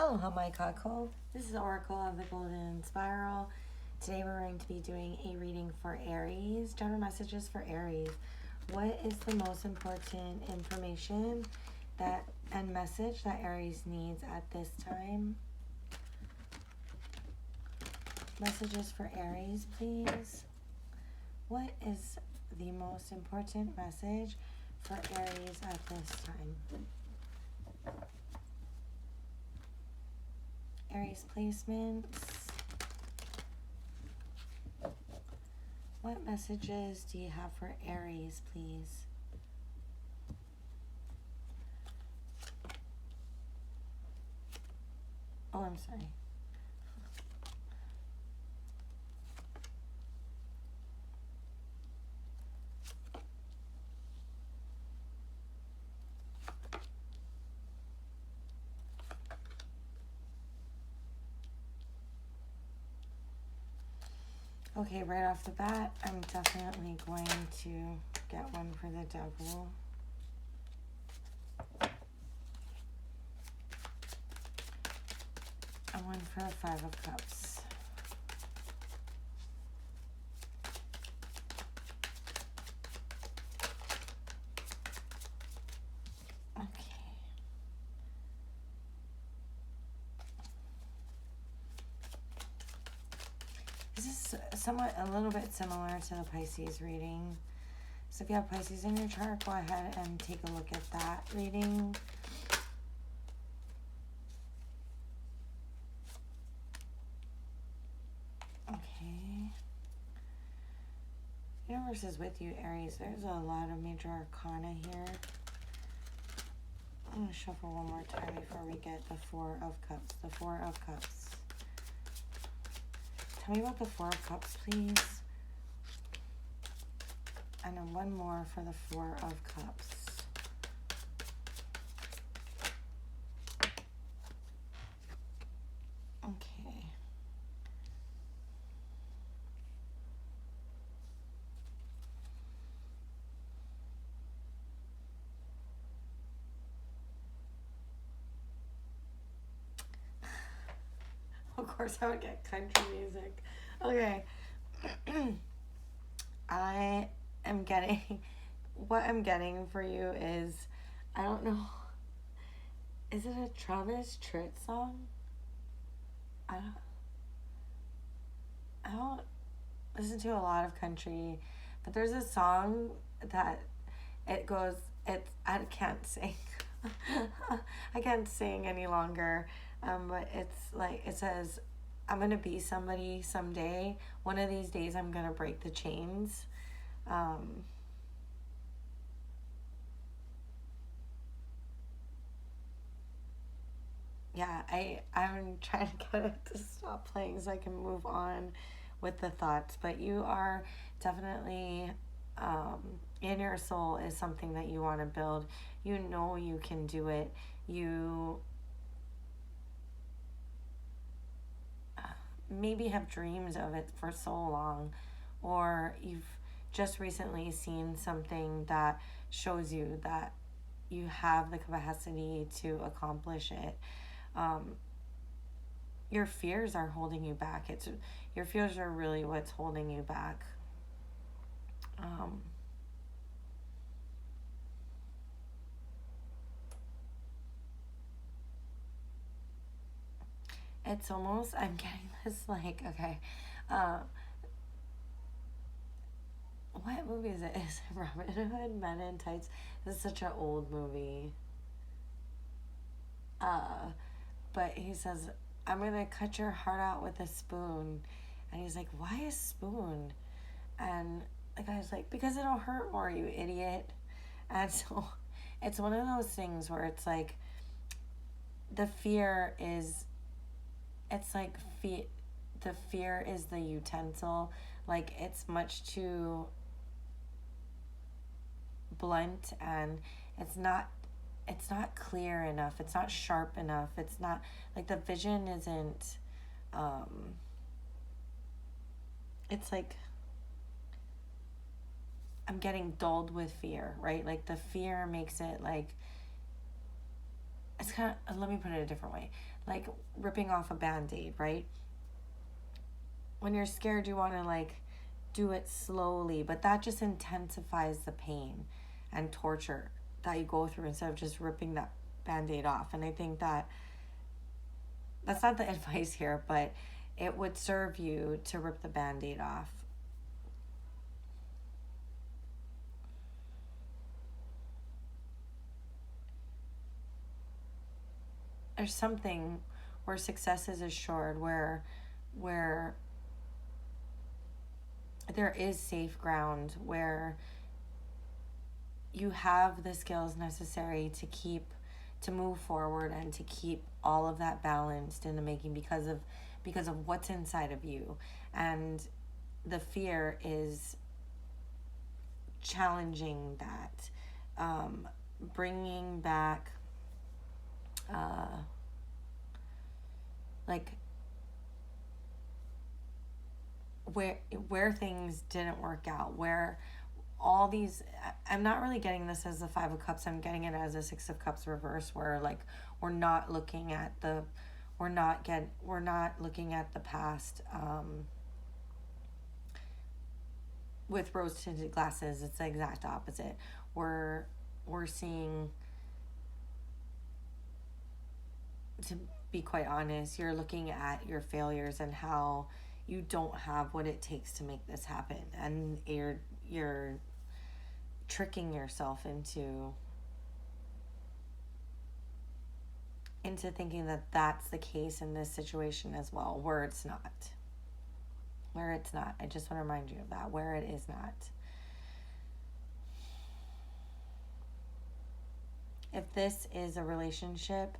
Aloha, my kako. This is Oracle of the Golden Spiral. Today we're going to be doing a reading for Aries. General messages for Aries. What is the most important information and message that Aries needs at this time? Messages for Aries, please. What is the most important message for Aries at this time? Aries placements. What messages do you have for Aries, please? Oh, I'm sorry. Okay, right off the bat, I'm definitely going to get one for the devil. And one for the Five of Cups. Okay. This is somewhat a little bit similar to the Pisces reading. So if you have Pisces in your chart, go ahead and take a look at that reading. Okay. Universe is with you, Aries. There's a lot of major arcana here. I'm going to shuffle one more time before we get the Four of Cups. The Four of Cups. Tell me about the Four of Cups, please. And then one more for the Four of Cups. Okay. Of course, I would get country music. Okay. I am getting, what I'm getting for you is, I don't know, is it a Travis Tritt song? I don't listen to a lot of country, but there's a song that it goes, I can't sing. I can't sing any longer. But it's like, it says, I'm going to be somebody someday. One of these days I'm going to break the chains. Yeah, I'm trying to get it to stop playing so I can move on with the thoughts. But you are definitely, in your soul is something that you want to build. You know you can do it. You maybe have dreams of it for so long, or you've just recently seen something that shows you that you have the capacity to accomplish it. Your fears are holding you back. Your fears are really what's holding you back. It's almost, I'm getting this like, okay, what movie is it? Is it Robin Hood, Men in Tights? This is such an old movie. But he says, I'm going to cut your heart out with a spoon. And he's like, why a spoon? And the guy's like, because it'll hurt more, you idiot. And so it's one of those things where it's like, the fear is, it's like the fear is the utensil. Like, it's much too blunt, and it's not clear enough. It's not sharp enough. It's not, like, the vision isn't, it's like, I'm getting dulled with fear, right? Like, the fear makes it like, it's kind of, let me put it a different way, like ripping off a band-aid, right? When you're scared, you want to like do it slowly, but that just intensifies the pain and torture that you go through instead of just ripping that band-aid off. And I think that that's not the advice here, but it would serve you to rip the band-aid off. There's something where success is assured, where there is safe ground, where you have the skills necessary to move forward and to keep all of that balanced in the making because of what's inside of you. And the fear is challenging that, bringing back uh, like where things didn't work out, where all these, I'm not really getting this as the Five of Cups, I'm getting it as a Six of Cups reverse, where like we're not looking at the we're not looking at the past, with rose tinted glasses. It's the exact opposite. We're seeing, to be quite honest, you're looking at your failures and how you don't have what it takes to make this happen, and you're tricking yourself into thinking that that's the case in this situation as well, where it's not. Where it's not. I just want to remind you of that, where it is not. If this is a relationship,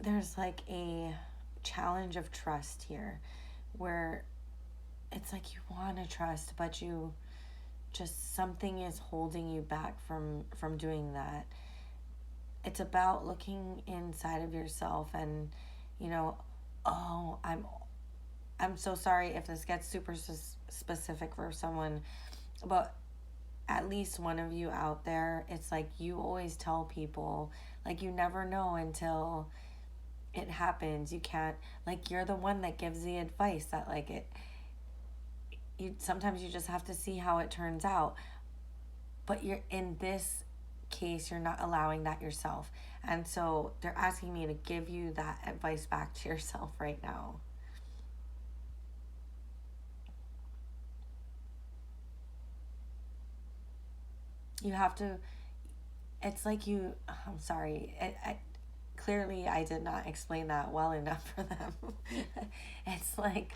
there's like a challenge of trust here, where it's like you want to trust, but you just, something is holding you back from doing that. It's about looking inside of yourself and, you know, oh, I'm so sorry if this gets super specific for someone, but at least one of you out there, it's like you always tell people, like you never know until it happens. You can't, like, you're the one that gives the advice that like you sometimes you just have to see how it turns out. But you're in this case, you're not allowing that yourself. And so they're asking me to give you that advice back to yourself right now. You have to, it's like you, I'm sorry, clearly I did not explain that well enough for them. It's like,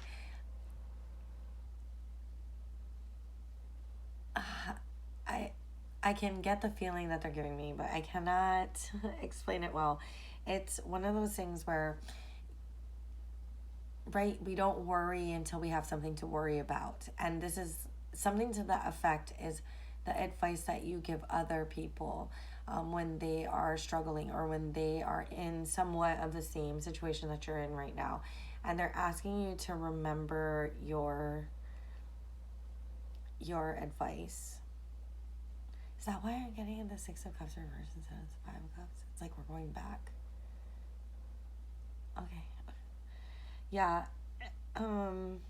uh, I I can get the feeling that they're giving me, but I cannot explain it well. It's one of those things where, right, we don't worry until we have something to worry about. And this is something to that effect, is the advice that you give other people, when they are struggling or when they are in somewhat of the same situation that you're in right now. And they're asking you to remember your advice. Is that why I'm getting in the Six of Cups reverse instead of the Five of Cups? It's like we're going back. Okay. Yeah. Um,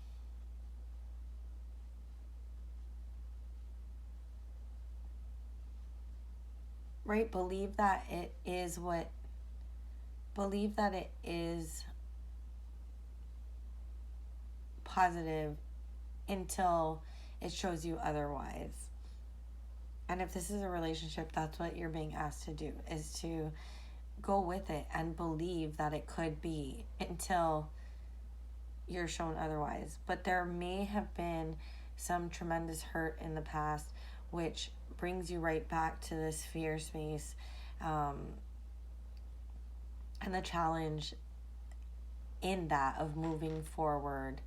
right, believe that it is positive until it shows you otherwise. And if this is a relationship, that's what you're being asked to do, is to go with it and believe that it could be until you're shown otherwise. But there may have been some tremendous hurt in the past, which brings you right back to this fear space, um, and the challenge in that of moving forward.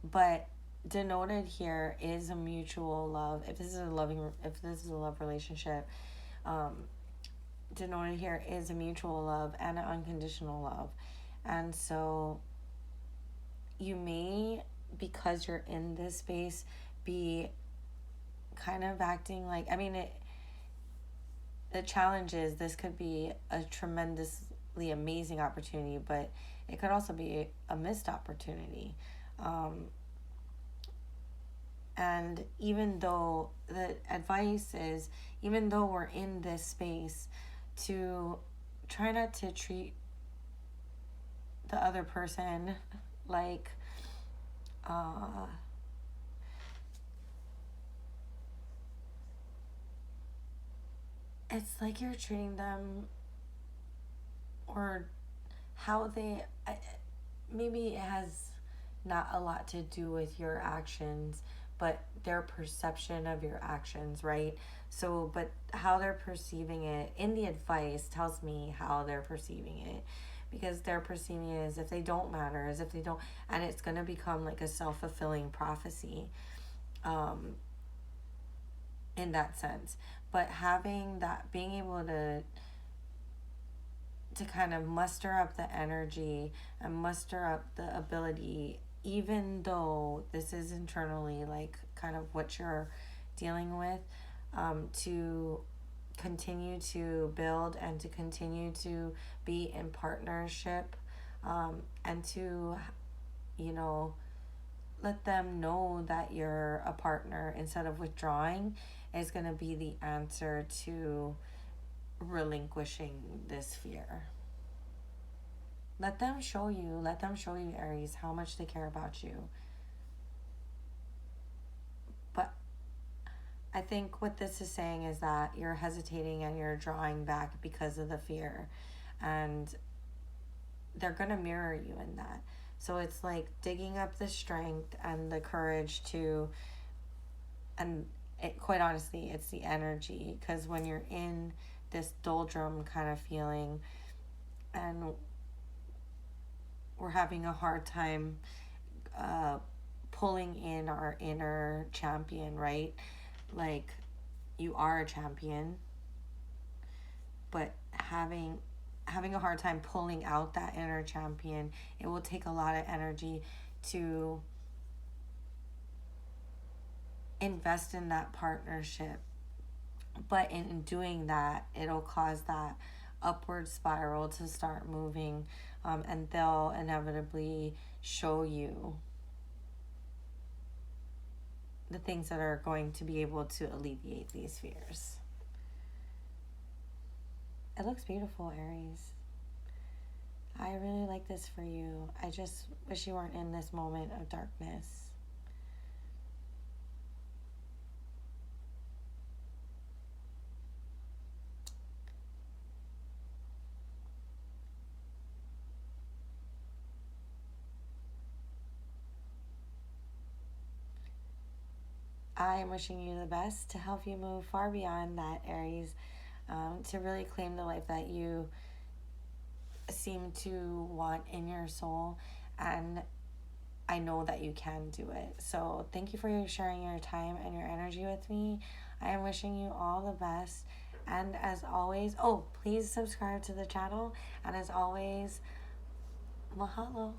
But denoted here is a mutual love. If this is a love relationship, um, denoted here is a mutual love and an unconditional love. And so you may, because you're in this space, be kind of acting like, I mean, the challenge is this could be a tremendously amazing opportunity, but it could also be a missed opportunity. Um, and even though the advice is, even though we're in this space, to try not to treat the other person like uh, it's like you're treating them, or how they, maybe it has not a lot to do with your actions, but their perception of your actions, right? So, but how they're perceiving it in the advice tells me how they're perceiving it, because they're perceiving it as if they don't matter, as if they don't, and it's going to become like a self-fulfilling prophecy, um, in that sense. But having that, being able to kind of muster up the energy and muster up the ability, even though this is internally like kind of what you're dealing with, to continue to build and to continue to be in partnership, and to, you know, let them know that you're a partner instead of withdrawing is going to be the answer to relinquishing this fear. Let them show you, Aries, how much they care about you. But I think what this is saying is that you're hesitating and you're drawing back because of the fear. And they're going to mirror you in that. So it's like digging up the strength and the courage to, and it, quite honestly, it's the energy. Because when you're in this doldrum kind of feeling, and we're having a hard time uh, pulling in our inner champion, right? Like, you are a champion, but having a hard time pulling out that inner champion, it will take a lot of energy to invest in that partnership. But in doing that, it'll cause that upward spiral to start moving, and they'll inevitably show you the things that are going to be able to alleviate these fears. It looks beautiful, Aries. I really like this for you. I just wish you weren't in this moment of darkness. I am wishing you the best to help you move far beyond that, Aries, to really claim the life that you seem to want in your soul. And I know that you can do it. So thank you for sharing your time and your energy with me. I am wishing you all the best. And as always, oh, please subscribe to the channel. And as always, mahalo.